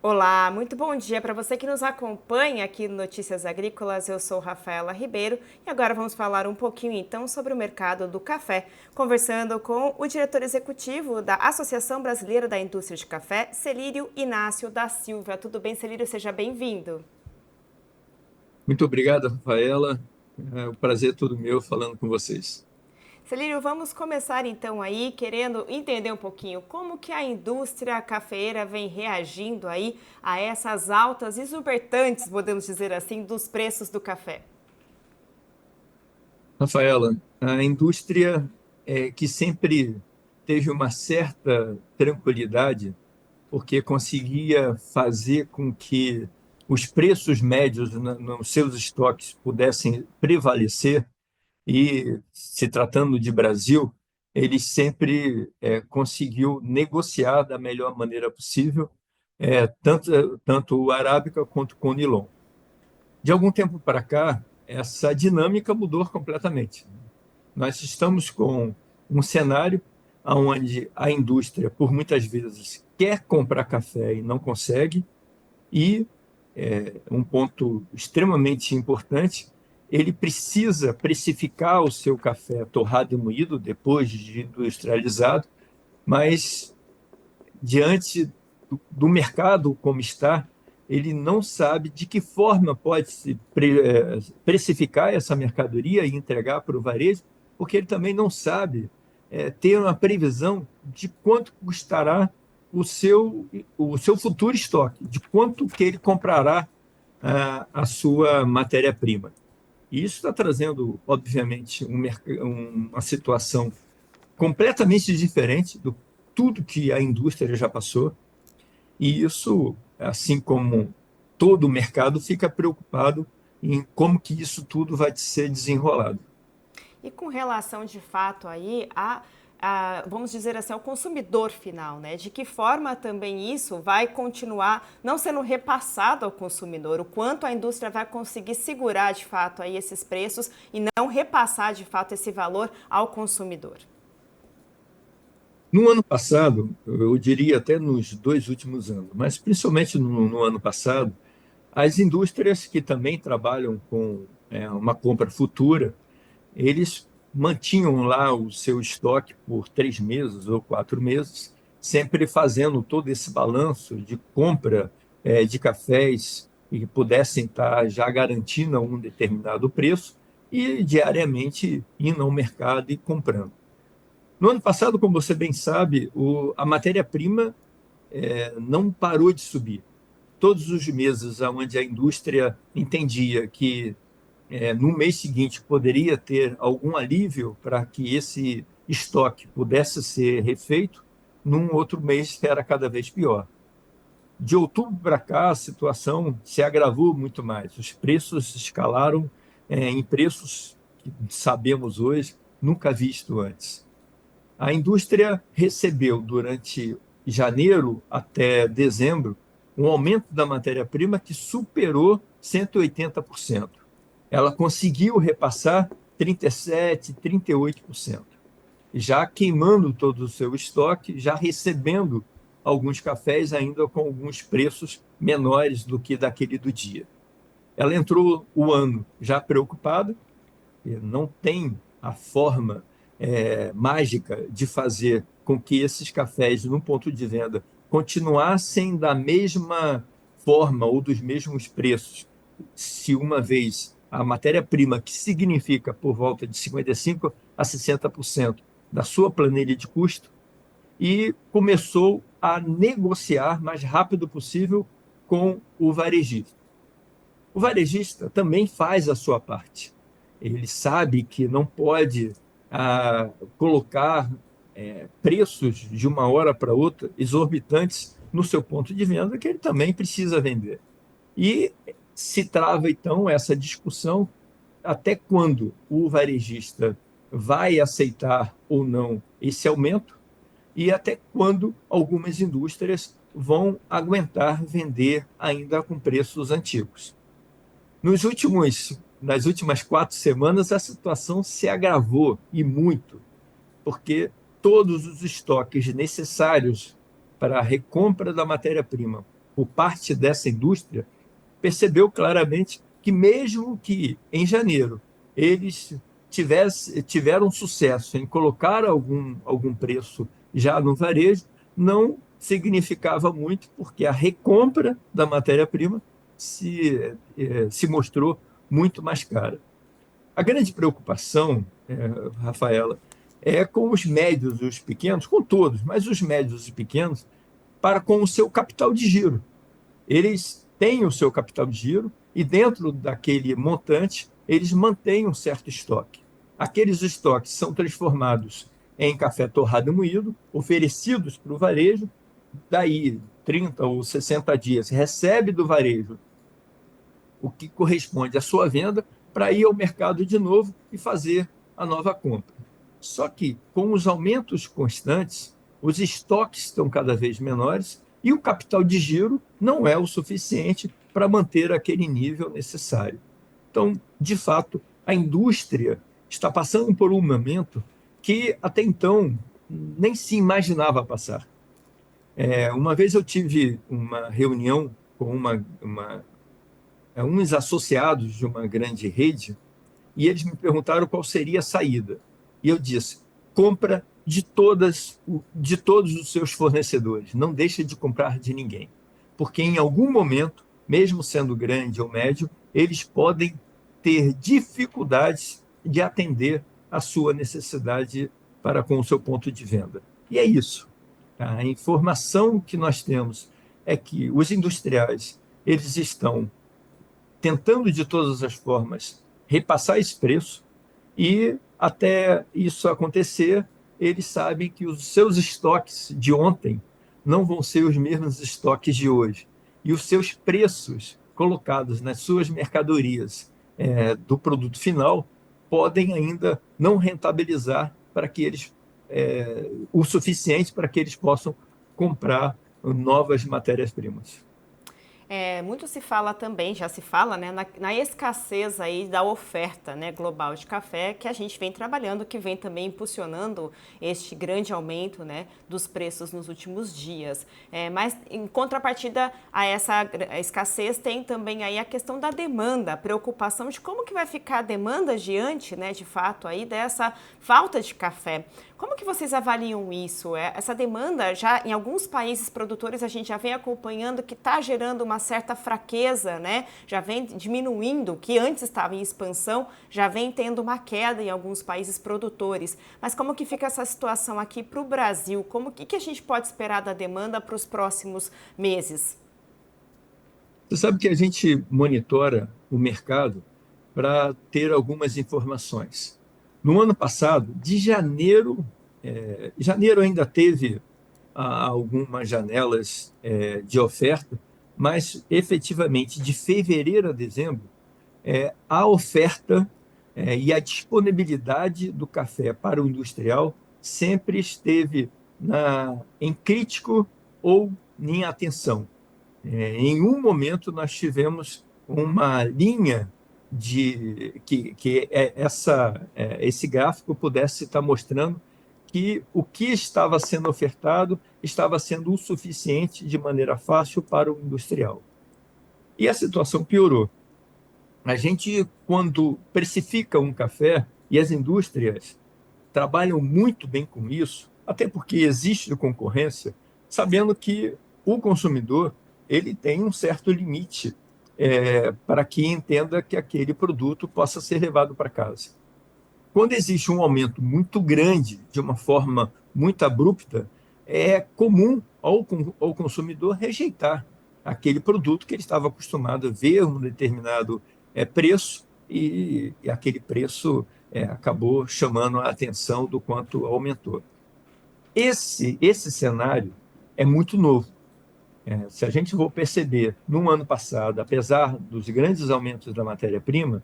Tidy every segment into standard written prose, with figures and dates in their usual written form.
Olá, muito bom dia para você que nos acompanha aqui no Notícias Agrícolas. Eu sou Rafaela Ribeiro e agora vamos falar um pouquinho então sobre o mercado do café, conversando com o diretor executivo da Associação Brasileira da Indústria de Café, Celírio Inácio da Silva. Tudo bem, Celírio? Seja bem-vindo. Muito obrigado, Rafaela. O prazer é todo meu falando com vocês. Celírio, vamos começar então aí querendo entender um pouquinho como que a indústria cafeeira vem reagindo aí a essas altas exorbitantes, podemos dizer assim, dos preços do café. Rafaela, a indústria que sempre teve uma certa tranquilidade, porque conseguia fazer com que os preços médios nos seus estoques pudessem prevalecer, e se tratando de Brasil, ele sempre conseguiu negociar da melhor maneira possível, tanto o arábica quanto o conilon. De algum tempo para cá, essa dinâmica mudou completamente. Nós estamos com um cenário onde a indústria, por muitas vezes, quer comprar café e não consegue, e um ponto extremamente importante, ele precisa precificar o seu café torrado e moído depois de industrializado, mas diante do mercado como está, ele não sabe de que forma pode se precificar essa mercadoria e entregar para o varejo, porque ele também não sabe ter uma previsão de quanto custará o seu futuro estoque, de quanto que ele comprará a sua matéria-prima. E isso está trazendo, obviamente, uma situação completamente diferente do tudo que a indústria já passou, e isso, assim como todo o mercado, fica preocupado em como que isso tudo vai ser desenrolado. E com relação de fato aí vamos dizer assim, ao consumidor final, né? De que forma também isso vai continuar não sendo repassado ao consumidor? O quanto a indústria vai conseguir segurar de fato aí esses preços e não repassar de fato esse valor ao consumidor? No ano passado, eu diria até nos dois últimos anos, mas principalmente no ano passado, as indústrias que também trabalham com uma compra futura, eles mantinham lá o seu estoque por 3 meses ou 4 meses, sempre fazendo todo esse balanço de compra de cafés e que pudessem estar já garantindo um determinado preço e diariamente indo ao mercado e comprando. No ano passado, como você bem sabe, a matéria-prima não parou de subir. Todos os meses onde a indústria entendia que no mês seguinte poderia ter algum alívio para que esse estoque pudesse ser refeito, num outro mês era cada vez pior. De outubro para cá, a situação se agravou muito mais. Os preços escalaram em preços que sabemos hoje nunca visto antes. A indústria recebeu durante janeiro até dezembro um aumento da matéria-prima que superou 180%. Ela conseguiu repassar 37%, 38%, já queimando todo o seu estoque, já recebendo alguns cafés ainda com alguns preços menores do que daquele do dia. Ela entrou o ano já preocupada, não tem a forma mágica de fazer com que esses cafés, no ponto de venda, continuassem da mesma forma ou dos mesmos preços, se uma vez a matéria-prima, que significa por volta de 55% a 60% da sua planilha de custo, e começou a negociar mais rápido possível com o varejista. O varejista também faz a sua parte. Ele sabe que não pode colocar preços de uma hora para outra exorbitantes no seu ponto de venda, que ele também precisa vender. E se trava então essa discussão até quando o varejista vai aceitar ou não esse aumento e até quando algumas indústrias vão aguentar vender ainda com preços antigos. Nas últimas 4 semanas, a situação se agravou e muito, porque todos os estoques necessários para a recompra da matéria-prima por parte dessa indústria, percebeu claramente que, mesmo que em janeiro eles tiveram sucesso em colocar algum preço já no varejo, não significava muito, porque a recompra da matéria-prima se mostrou muito mais cara. A grande preocupação, Rafaela, é com os médios e os pequenos, com todos, mas os médios e pequenos, para com o seu capital de giro. Eles têm o seu capital de giro e, dentro daquele montante, eles mantêm um certo estoque. Aqueles estoques são transformados em café torrado e moído, oferecidos para o varejo, daí 30 ou 60 dias, recebe do varejo o que corresponde à sua venda para ir ao mercado de novo e fazer a nova compra. Só que, com os aumentos constantes, os estoques estão cada vez menores e o capital de giro não é o suficiente para manter aquele nível necessário. Então, de fato, a indústria está passando por um momento que até então nem se imaginava passar. Uma vez eu tive uma reunião com uns associados de uma grande rede e eles me perguntaram qual seria a saída. E eu disse: compra de todos os seus fornecedores, não deixe de comprar de ninguém, porque em algum momento, mesmo sendo grande ou médio, eles podem ter dificuldades de atender a sua necessidade para com o seu ponto de venda. E é isso. A informação que nós temos é que os industriais eles estão tentando de todas as formas repassar esse preço e, até isso acontecer, eles sabem que os seus estoques de ontem não vão ser os mesmos estoques de hoje. E os seus preços colocados nas suas mercadorias do produto final podem ainda não rentabilizar para que eles o suficiente para que eles possam comprar novas matérias-primas. Muito se fala também, já se fala, né, na escassez aí da oferta, né, global de café, que a gente vem trabalhando, que vem também impulsionando este grande aumento, né, dos preços nos últimos dias. Mas em contrapartida a essa escassez tem também aí a questão da demanda, a preocupação de como que vai ficar a demanda diante, né, de fato aí dessa falta de café. Como que vocês avaliam isso? Essa demanda já em alguns países produtores a gente já vem acompanhando que está gerando uma certa fraqueza, né? Já vem diminuindo, que antes estava em expansão, já vem tendo uma queda em alguns países produtores. Mas como que fica essa situação aqui para o Brasil? Que a gente pode esperar da demanda para os próximos meses? Você sabe que a gente monitora o mercado para ter algumas informações. No ano passado, de janeiro, janeiro ainda teve algumas janelas de oferta, mas efetivamente de fevereiro a dezembro, a oferta e a disponibilidade do café para o industrial sempre esteve em crítico ou em atenção. Em um momento, nós tivemos uma linha esse gráfico pudesse estar mostrando que o que estava sendo ofertado estava sendo o suficiente de maneira fácil para o industrial. E a situação piorou. A gente, quando precifica um café, e as indústrias trabalham muito bem com isso, até porque existe concorrência, sabendo que o consumidor ele tem um certo limite para que entenda que aquele produto possa ser levado para casa. Quando existe um aumento muito grande, de uma forma muito abrupta, é comum ao consumidor rejeitar aquele produto que ele estava acostumado a ver um determinado preço e aquele preço acabou chamando a atenção do quanto aumentou. Esse cenário é muito novo. Se a gente for perceber, no ano passado, apesar dos grandes aumentos da matéria-prima,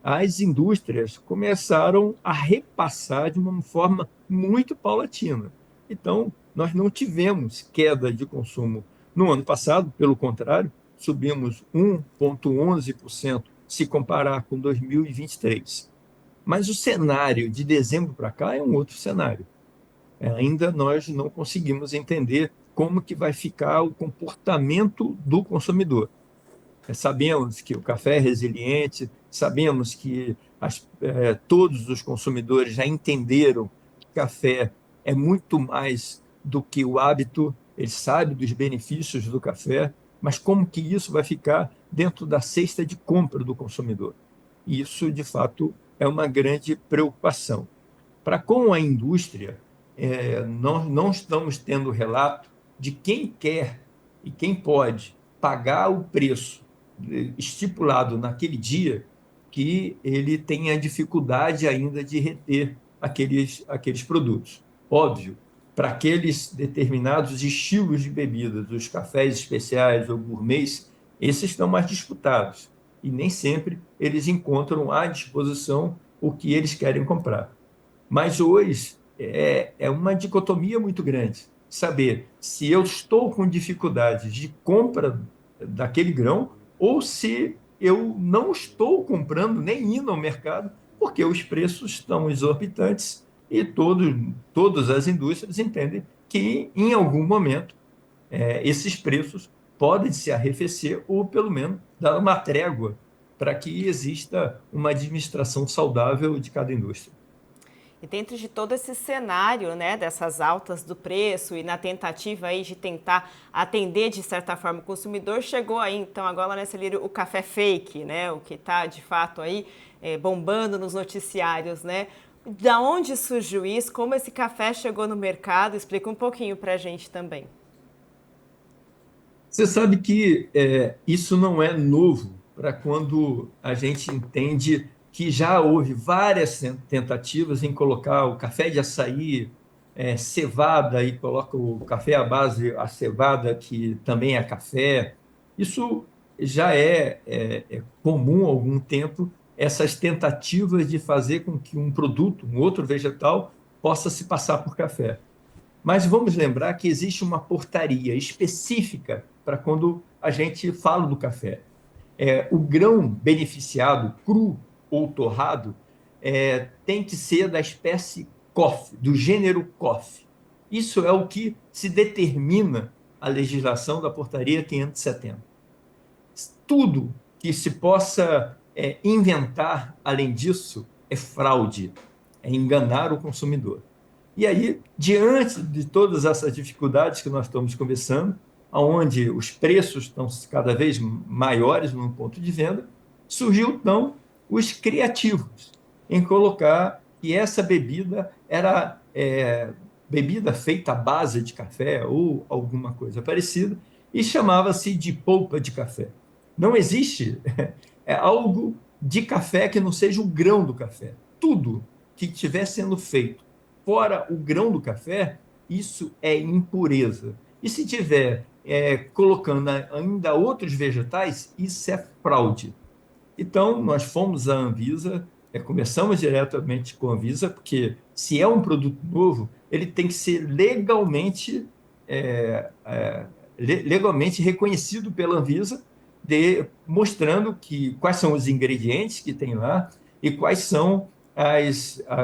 as indústrias começaram a repassar de uma forma muito paulatina. Então, nós não tivemos queda de consumo no ano passado, pelo contrário, subimos 1,11% se comparar com 2023. Mas o cenário de dezembro para cá é um outro cenário. Ainda nós não conseguimos entender como que vai ficar o comportamento do consumidor. Sabemos que o café é resiliente, sabemos que todos os consumidores já entenderam que café é muito mais do que o hábito, eles sabem dos benefícios do café, mas como que isso vai ficar dentro da cesta de compra do consumidor? Isso, de fato, é uma grande preocupação. Para com a indústria, nós não estamos tendo relato de quem quer e quem pode pagar o preço estipulado naquele dia, que ele tenha dificuldade ainda de reter aqueles produtos. Óbvio, para aqueles determinados estilos de bebidas, os cafés especiais ou gourmets, esses estão mais disputados e nem sempre eles encontram à disposição o que eles querem comprar. Mas hoje é uma dicotomia muito grande. Saber se eu estou com dificuldades de compra daquele grão ou se eu não estou comprando nem indo ao mercado, porque os preços estão exorbitantes e todas as indústrias entendem que, em algum momento, esses preços podem se arrefecer ou, pelo menos, dar uma trégua para que exista uma administração saudável de cada indústria. E dentro de todo esse cenário, né, dessas altas do preço e na tentativa aí de tentar atender de certa forma o consumidor, chegou aí então agora, né, Celírio, o café fake, né, o que está de fato aí bombando nos noticiários, né? Da onde surgiu isso? Como esse café chegou no mercado? Explica um pouquinho para a gente também. Você sabe que isso não é novo para quando a gente entende que já houve várias tentativas em colocar o café de açaí, cevada, e coloca o café à base, a cevada, que também é café. Isso já é comum há algum tempo, essas tentativas de fazer com que um produto, um outro vegetal, possa se passar por café. Mas vamos lembrar que existe uma portaria específica para quando a gente fala do café. O grão beneficiado, cru ou torrado, tem que ser da espécie coffee, do gênero coffee. Isso é o que se determina a legislação da portaria 570. Tudo que se possa inventar além disso é fraude, é enganar o consumidor. E aí, diante de todas essas dificuldades que nós estamos conversando, onde os preços estão cada vez maiores no ponto de venda, surgiu então os criativos em colocar que essa bebida era bebida feita à base de café ou alguma coisa parecida e chamava-se de polpa de café. Não existe algo de café que não seja o grão do café. Tudo que estiver sendo feito fora o grão do café, isso é impureza. E se tiver colocando ainda outros vegetais, isso é fraude. Então, nós fomos à Anvisa, conversamos diretamente com a Anvisa, porque se é um produto novo, ele tem que ser legalmente reconhecido pela Anvisa, mostrando quais são os ingredientes que tem lá e quais são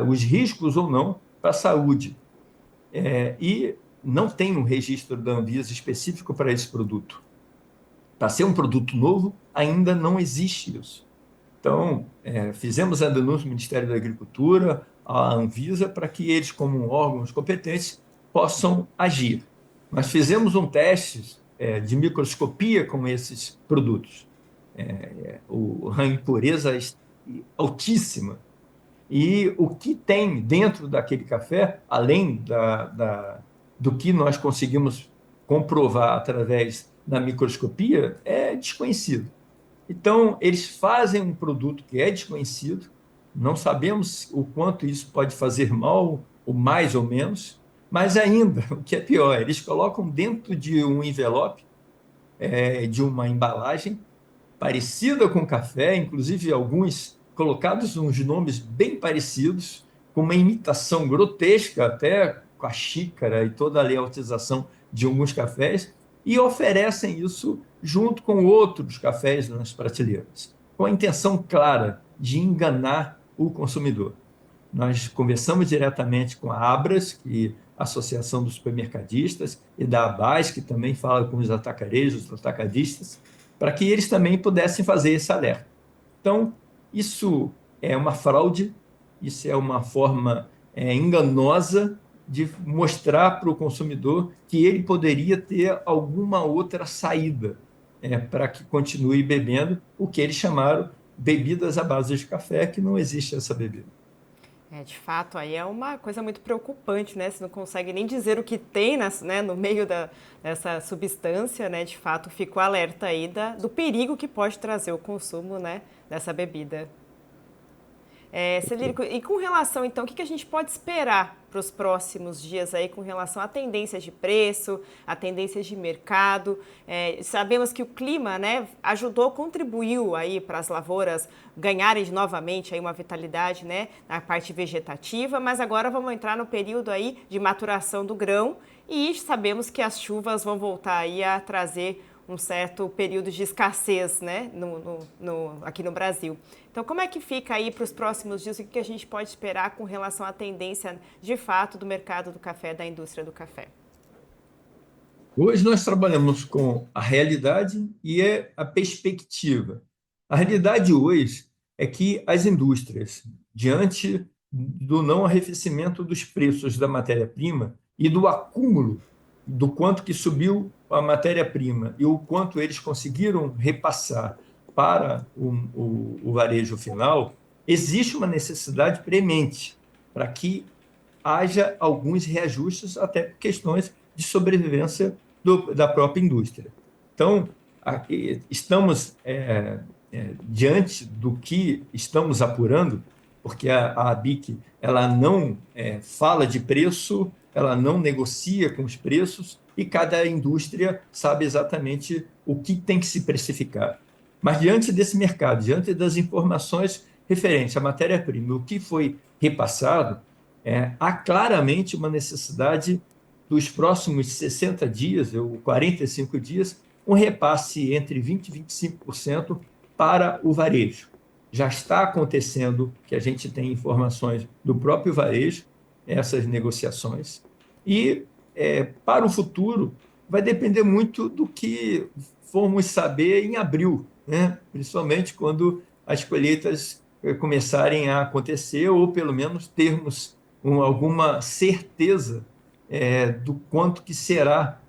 os riscos ou não para a saúde. E não tem um registro da Anvisa específico para esse produto. Para ser um produto novo, ainda não existe isso. Então, fizemos a denúncia no Ministério da Agricultura, à Anvisa, para que eles, como órgãos competentes, possam agir. Nós fizemos um teste de microscopia com esses produtos. A impureza é altíssima. E o que tem dentro daquele café, além do que nós conseguimos comprovar através da microscopia, é desconhecido. Então, eles fazem um produto que é desconhecido, não sabemos o quanto isso pode fazer mal, ou mais ou menos, mas ainda, o que é pior, eles colocam dentro de um envelope, de uma embalagem parecida com café, inclusive alguns colocados uns nomes bem parecidos, com uma imitação grotesca até com a xícara e toda a layoutização de alguns cafés, e oferecem isso junto com outros cafés nas prateleiras, com a intenção clara de enganar o consumidor. Nós conversamos diretamente com a Abras, que é a Associação dos Supermercadistas, e da ABAS, que também fala com os atacarejos, os atacadistas, para que eles também pudessem fazer esse alerta. Então, isso é uma fraude, isso é uma forma enganosa de mostrar para o consumidor que ele poderia ter alguma outra saída para que continue bebendo o que eles chamaram bebidas à base de café, que não existe essa bebida. De fato, aí é uma coisa muito preocupante, né? Você não consegue nem dizer o que tem né, no meio dessa substância, né? De fato, fico alerta aí do perigo que pode trazer o consumo, né, dessa bebida. Celírico, e com relação, então, o que a gente pode esperar para os próximos dias aí com relação a tendências de preço, a tendências de mercado? Sabemos que o clima, né, contribuiu aí para as lavouras ganharem novamente aí uma vitalidade, né, na parte vegetativa, mas agora vamos entrar no período aí de maturação do grão e sabemos que as chuvas vão voltar aí a trazer um certo período de escassez, né, aqui no Brasil. Então, como é que fica aí para os próximos dias? O que a gente pode esperar com relação à tendência, de fato, do mercado do café, da indústria do café? Hoje nós trabalhamos com a realidade e a perspectiva. A realidade hoje é que as indústrias, diante do não arrefecimento dos preços da matéria-prima e do acúmulo do quanto que subiu a matéria-prima e o quanto eles conseguiram repassar para o varejo final, existe uma necessidade premente para que haja alguns reajustes, até por questões de sobrevivência da própria indústria. Então, estamos diante do que estamos apurando, porque a ABIC ela não fala de preço, ela não negocia com os preços, e cada indústria sabe exatamente o que tem que se precificar. Mas diante desse mercado, diante das informações referentes à matéria-prima, o que foi repassado, há claramente uma necessidade dos próximos 60 dias, ou 45 dias, um repasse entre 20% e 25% para o varejo. Já está acontecendo, que a gente tem informações do próprio varejo, essas negociações, e para o futuro vai depender muito do que formos saber em abril, né? Principalmente quando as colheitas começarem a acontecer, ou pelo menos termos alguma certeza do quanto que será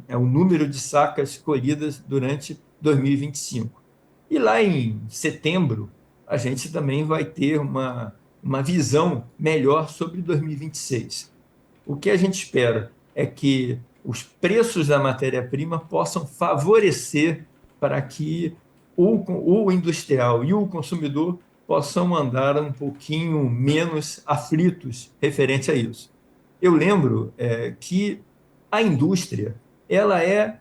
o número de sacas colhidas durante 2025. E lá em setembro, a gente também vai ter uma visão melhor sobre 2026. O que a gente espera é que os preços da matéria-prima possam favorecer para que o industrial e o consumidor possam andar um pouquinho menos aflitos referente a isso. Eu lembro que a indústria ela é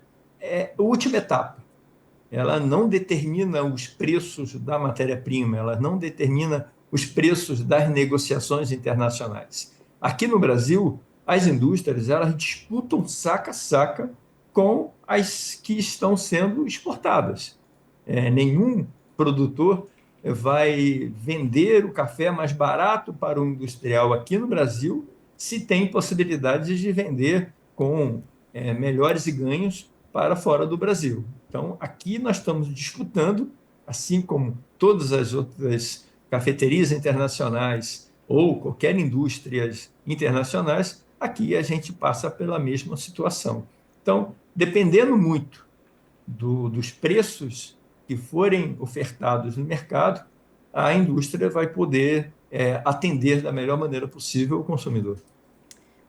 a última etapa. Ela não determina os preços da matéria-prima, ela não determina os preços das negociações internacionais. Aqui no Brasil, as indústrias elas disputam saca a saca com as que estão sendo exportadas. Nenhum produtor vai vender o café mais barato para o industrial aqui no Brasil se tem possibilidade de vender com melhores ganhos para fora do Brasil. Então, aqui nós estamos disputando, assim como todas as outras cafeterias internacionais ou qualquer indústrias internacionais, aqui a gente passa pela mesma situação. Então, dependendo muito dos preços que forem ofertados no mercado, a indústria vai poder atender da melhor maneira possível o consumidor.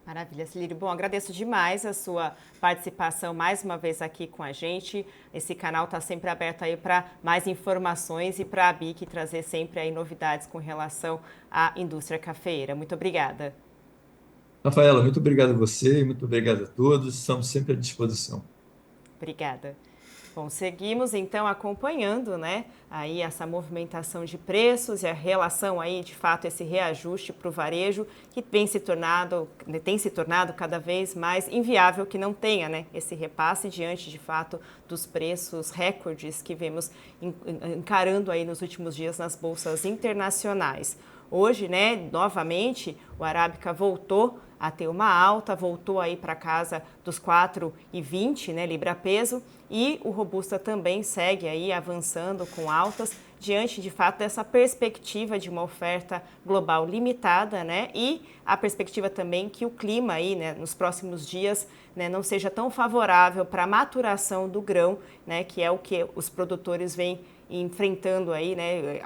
Maravilha, Celírio. Bom, agradeço demais a sua participação mais uma vez aqui com a gente. Esse canal está sempre aberto aí para mais informações e para a BIC trazer sempre aí novidades com relação à indústria cafeeira. Muito obrigada. Rafaela, muito obrigado a você, muito obrigado a todos. Estamos sempre à disposição. Obrigada. Bom, seguimos então acompanhando, né, aí essa movimentação de preços e a relação aí, de fato, esse reajuste para o varejo que tem se tornado cada vez mais inviável que não tenha, né, esse repasse diante, de fato, dos preços recordes que vemos encarando aí nos últimos dias nas bolsas internacionais. Hoje, né, novamente, o Arábica voltou a ter uma alta, voltou aí para casa dos 4,20, né, libra-peso, e o Robusta também segue aí avançando com altas, diante de fato dessa perspectiva de uma oferta global limitada, né, e a perspectiva também que o clima aí, né, nos próximos dias, né, não seja tão favorável para a maturação do grão, né, que é o que os produtores vêm enfrentando aí, né,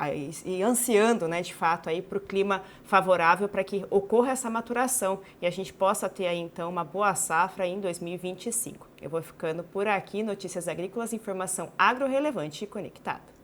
e ansiando, né, de fato aí para o clima favorável para que ocorra essa maturação e a gente possa ter aí então uma boa safra em 2025. Eu vou ficando por aqui, notícias agrícolas, informação agro relevante e conectada.